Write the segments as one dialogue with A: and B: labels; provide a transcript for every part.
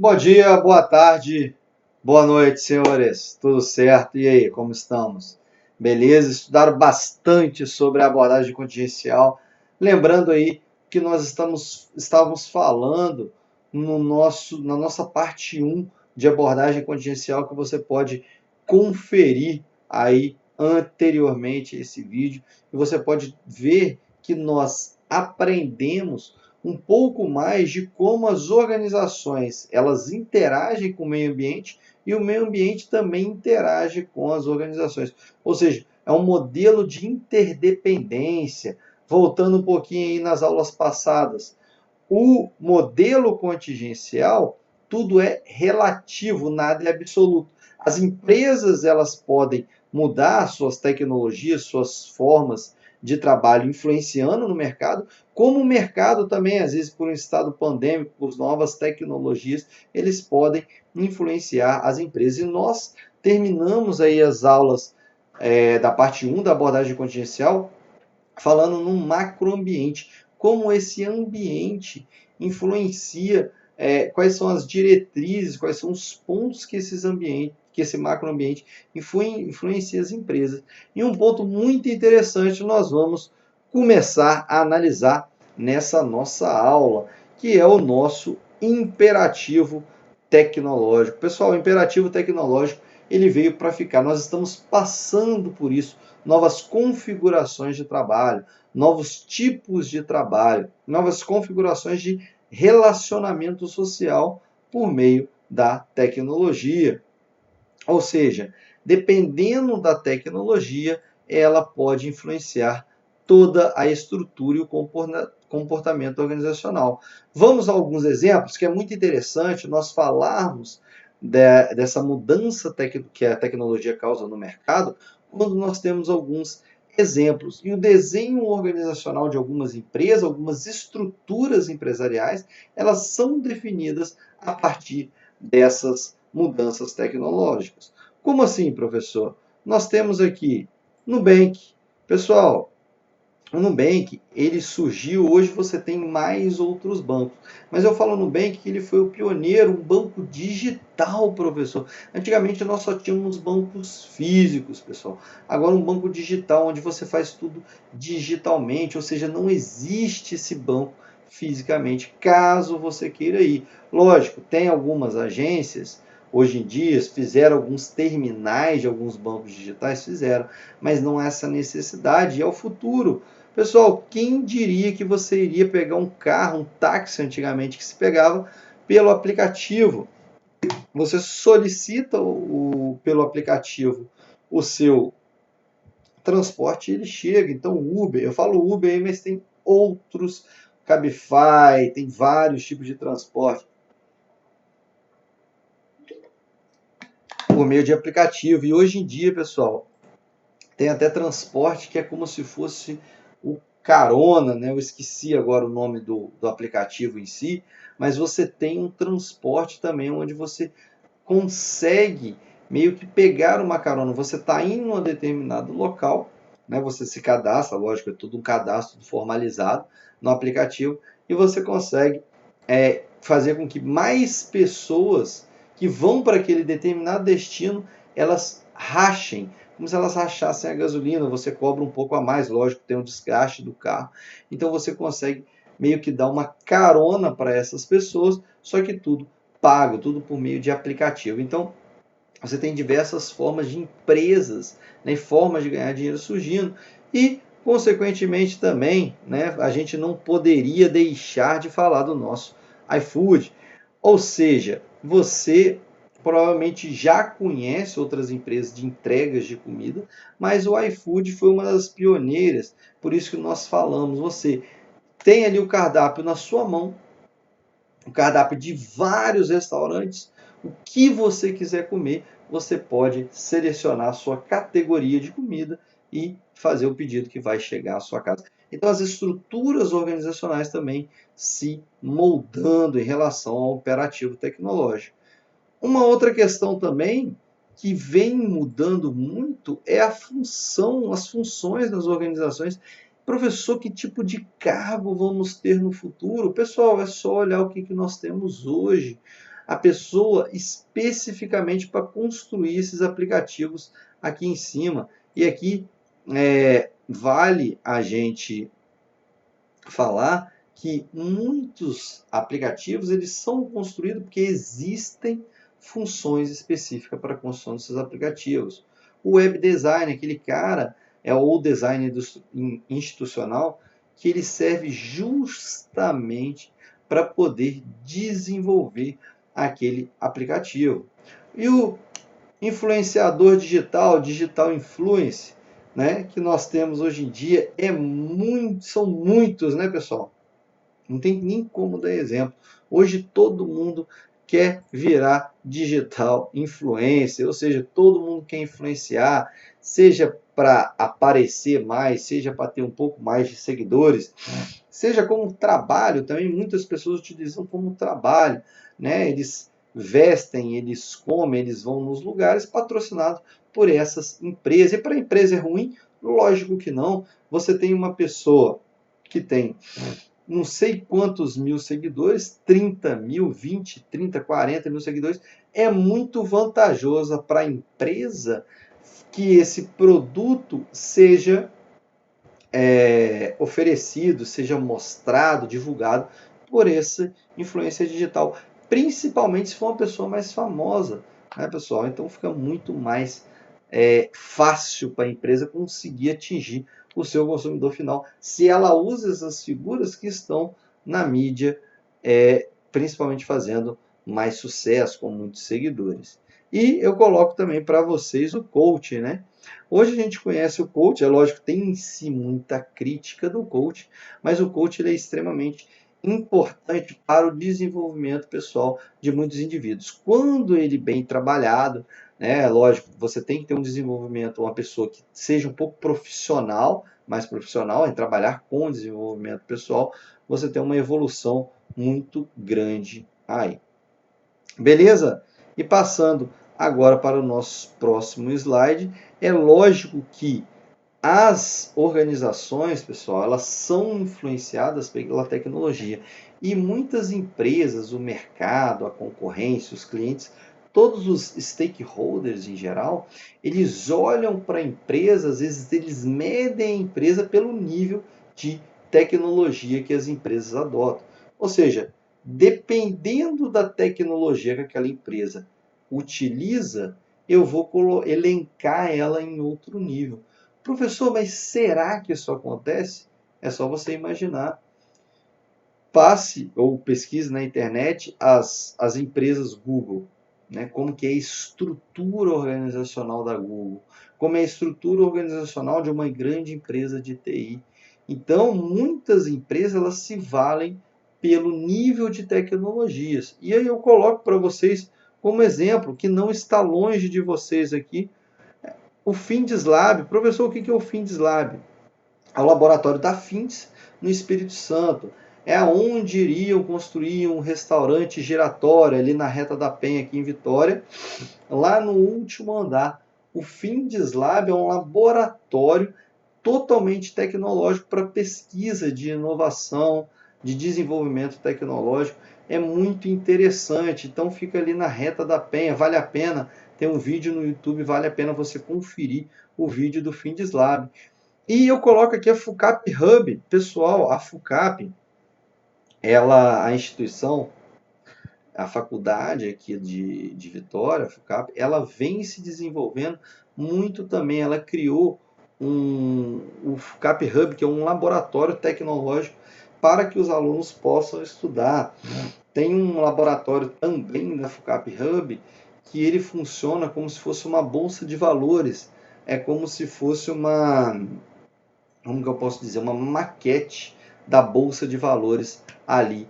A: Bom dia, boa tarde, boa noite, senhores. Tudo certo? E aí, como estamos? Beleza? Estudaram bastante sobre a abordagem contingencial. Lembrando aí que nós estávamos falando na nossa parte um de abordagem contingencial que você pode conferir aí anteriormente esse vídeo e você pode ver que nós aprendemos um pouco mais de como as organizações elas interagem com o meio ambiente e o meio ambiente também interage com as organizações. Ou seja, é um modelo de interdependência. Voltando um pouquinho aí nas aulas passadas, o modelo contingencial, tudo é relativo, nada é absoluto. As empresas elas podem mudar suas tecnologias, suas formas de trabalho influenciando no mercado, como o mercado também, às vezes por um estado pandêmico, por novas tecnologias, eles podem influenciar as empresas. E nós terminamos aí as aulas da parte um da abordagem contingencial falando num macroambiente, como esse ambiente influencia, quais são as diretrizes, quais são os pontos que que esse macroambiente influencia as empresas. E um ponto muito interessante nós vamos começar a analisar nessa nossa aula, que é o nosso imperativo tecnológico. Pessoal, o imperativo tecnológico ele veio para ficar. Nós estamos passando por isso, novas configurações de trabalho, novos tipos de trabalho, novas configurações de relacionamento social por meio da tecnologia. Ou seja, dependendo da tecnologia, ela pode influenciar toda a estrutura e o comportamento organizacional. Vamos a alguns exemplos, que é muito interessante nós falarmos dessa mudança que a tecnologia causa no mercado, quando nós temos alguns exemplos. E o desenho organizacional de algumas empresas, algumas estruturas empresariais, elas são definidas a partir dessas mudanças tecnológicas. Como assim, professor? Nós temos aqui Nubank. Pessoal, o Nubank, ele surgiu, hoje você tem mais outros bancos. Mas eu falo Nubank que ele foi o pioneiro, um banco digital, professor. Antigamente nós só tínhamos bancos físicos, pessoal. Agora um banco digital, onde você faz tudo digitalmente, ou seja, não existe esse banco fisicamente, caso você queira ir. Lógico, tem algumas agências, hoje em dia, fizeram alguns terminais de alguns bancos digitais, fizeram, mas não há essa necessidade, é o futuro. Pessoal, quem diria que você iria pegar um carro, um táxi antigamente, que se pegava pelo aplicativo? Você solicita pelo aplicativo o seu transporte e ele chega. Então, Uber, eu falo Uber aí, mas tem outros, Cabify, tem vários tipos de transporte por meio de aplicativo. E hoje em dia, pessoal, tem até transporte que é como se fosse o Carona, né? Eu esqueci agora o nome do aplicativo em si, mas você tem um transporte também onde você consegue meio que pegar uma carona. Você está indo a um determinado local, né? Você se cadastra, lógico, é tudo um cadastro formalizado no aplicativo, e você consegue fazer com que mais pessoas que vão para aquele determinado destino, elas rachem, como se elas rachassem a gasolina, você cobra um pouco a mais, lógico, tem um desgaste do carro, então você consegue meio que dar uma carona para essas pessoas, só que tudo pago, tudo por meio de aplicativo. Então, você tem diversas formas de empresas, né, formas de ganhar dinheiro surgindo e, consequentemente, também, né, a gente não poderia deixar de falar do nosso iFood. Ou seja, você provavelmente já conhece outras empresas de entregas de comida, mas o iFood foi uma das pioneiras, por isso que nós falamos, você tem ali o cardápio na sua mão, o cardápio de vários restaurantes, o que você quiser comer, você pode selecionar a sua categoria de comida e fazer o pedido que vai chegar à sua casa. Então, as estruturas organizacionais também se moldando em relação ao operativo tecnológico. Uma outra questão também que vem mudando muito é a função, as funções das organizações. Professor, que tipo de cargo vamos ter no futuro? Pessoal, é só olhar o que nós temos hoje. a pessoa especificamente para construir esses aplicativos aqui em cima. E aqui vale a gente falar que muitos aplicativos eles são construídos porque existem funções específicas para a construção desses aplicativos. O web design, aquele cara, é o design institucional, que ele serve justamente para poder desenvolver aquele aplicativo. E o influenciador digital, digital influence, né, que nós temos hoje em dia são muitos, né, pessoal? Não tem nem como dar exemplo. Hoje todo mundo quer virar digital influencer, ou seja, todo mundo quer influenciar, seja para aparecer mais, seja para ter um pouco mais de seguidores, seja como trabalho, também muitas pessoas utilizam como trabalho, né? Eles vestem, eles comem, eles vão nos lugares patrocinados por essas empresas. E para a empresa é ruim? Lógico que não. Você tem uma pessoa que tem não sei quantos mil seguidores, 30 mil, 20, 30, 40 mil seguidores, é muito vantajosa para a empresa que esse produto seja oferecido, seja mostrado, divulgado por essa influência digital, principalmente se for uma pessoa mais famosa, né, pessoal? Então fica muito mais fácil para a empresa conseguir atingir o seu consumidor final, se ela usa essas figuras que estão na mídia, principalmente fazendo mais sucesso, com muitos seguidores. E eu coloco também para vocês o coach, né? Hoje a gente conhece o coach, é lógico, tem em si muita crítica do coach, mas o coach ele é extremamente importante para o desenvolvimento pessoal de muitos indivíduos. Quando ele bem trabalhado, né, lógico, você tem que ter um desenvolvimento, uma pessoa que seja um pouco profissional, mais profissional em trabalhar com desenvolvimento pessoal, você tem uma evolução muito grande aí. Beleza? E passando agora para o nosso próximo slide, é lógico que as organizações, pessoal, elas são influenciadas pela tecnologia. E muitas empresas, o mercado, a concorrência, os clientes, todos os stakeholders em geral, eles olham para a empresa, às vezes eles medem a empresa pelo nível de tecnologia que as empresas adotam. Ou seja, dependendo da tecnologia que aquela empresa utiliza, eu vou elencar ela em outro nível. Professor, mas será que isso acontece? É só você imaginar. Passe ou pesquise na internet as empresas Google, né? Como que é a estrutura organizacional da Google, como é a estrutura organizacional de uma grande empresa de TI. Então, muitas empresas elas se valem pelo nível de tecnologias. E aí eu coloco para vocês como exemplo, que não está longe de vocês aqui, o FindesLab. Professor, o que é o FindesLab? É o laboratório da Fins no Espírito Santo. É onde iriam construir um restaurante giratório ali na Reta da Penha, aqui em Vitória, lá no último andar. O FindesLab é um laboratório totalmente tecnológico para pesquisa de inovação, de desenvolvimento tecnológico. É muito interessante. Então fica ali na Reta da Penha, vale a pena. Tem um vídeo no YouTube, vale a pena você conferir o vídeo do FindesLab. E eu coloco aqui a FUCAP Hub. Pessoal, a FUCAP, a instituição, a faculdade aqui de Vitória, a FUCAP, ela vem se desenvolvendo muito também. Ela criou o FUCAP Hub, que é um laboratório tecnológico para que os alunos possam estudar. Tem um laboratório também da FUCAP Hub que ele funciona como se fosse uma bolsa de valores. É como se fosse como que eu posso dizer, uma maquete da bolsa de valores ali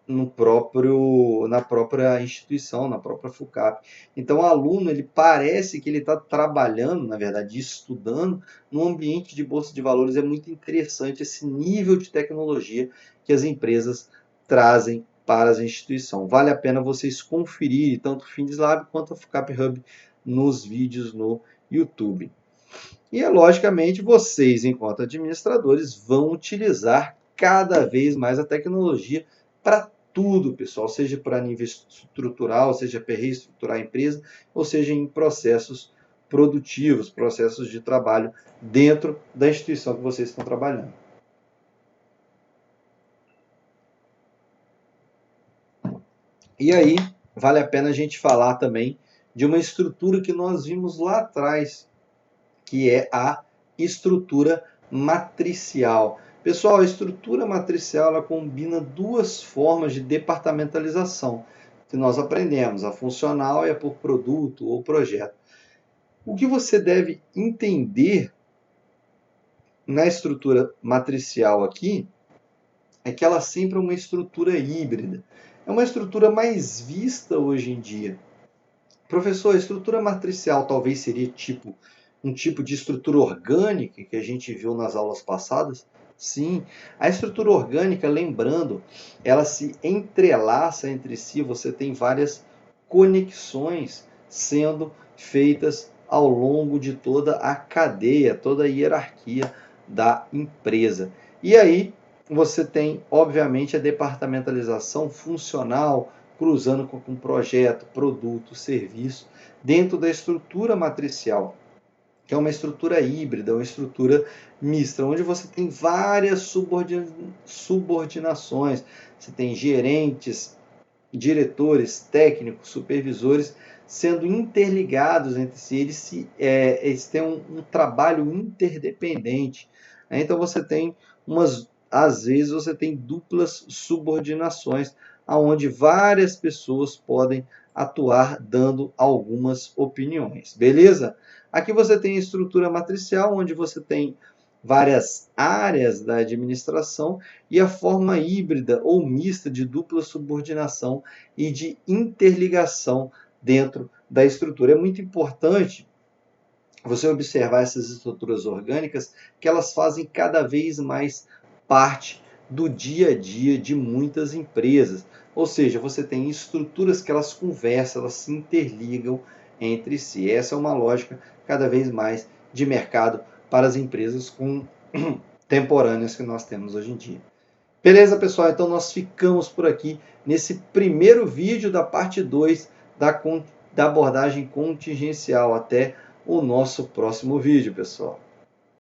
A: na própria instituição, na própria FUCAP. Então, o aluno, ele parece que ele está trabalhando, na verdade, estudando num ambiente de bolsa de valores. É muito interessante esse nível de tecnologia que as empresas trazem para as instituições. Vale a pena vocês conferirem tanto o FindesLab quanto a FUCAP Hub nos vídeos no YouTube. E, logicamente, vocês, enquanto administradores, vão utilizar cada vez mais a tecnologia para tudo, pessoal, seja para nível estrutural, seja para reestruturar a empresa, ou seja em processos produtivos, processos de trabalho dentro da instituição que vocês estão trabalhando. E aí, vale a pena a gente falar também de uma estrutura que nós vimos lá atrás, que é a estrutura matricial. Pessoal, a estrutura matricial ela combina duas formas de departamentalização que nós aprendemos, a funcional e a por produto ou projeto. O que você deve entender na estrutura matricial aqui é que ela sempre é uma estrutura híbrida. É uma estrutura mais vista hoje em dia. Professor, a estrutura matricial talvez seria um tipo de estrutura orgânica que a gente viu nas aulas passadas? Sim, a estrutura orgânica, lembrando, ela se entrelaça entre si, você tem várias conexões sendo feitas ao longo de toda a cadeia, toda a hierarquia da empresa. E aí você tem, obviamente, a departamentalização funcional, cruzando com projeto, produto, serviço, dentro da estrutura matricial, que é uma estrutura híbrida, uma estrutura mista, onde você tem várias subordinações, você tem gerentes, diretores, técnicos, supervisores, sendo interligados entre si, eles têm um trabalho interdependente. Então você tem às vezes você tem duplas subordinações, aonde várias pessoas podem atuar dando algumas opiniões, beleza? Aqui você tem a estrutura matricial, onde você tem várias áreas da administração e a forma híbrida ou mista de dupla subordinação e de interligação dentro da estrutura. É muito importante você observar essas estruturas orgânicas, que elas fazem cada vez mais parte do dia a dia de muitas empresas. Ou seja, você tem estruturas que elas conversam, elas se interligam entre si. Essa é uma lógica cada vez mais de mercado para as empresas contemporâneas que nós temos hoje em dia. Beleza, pessoal? Então nós ficamos por aqui nesse primeiro vídeo da parte 2 da abordagem contingencial. Até o nosso próximo vídeo, pessoal.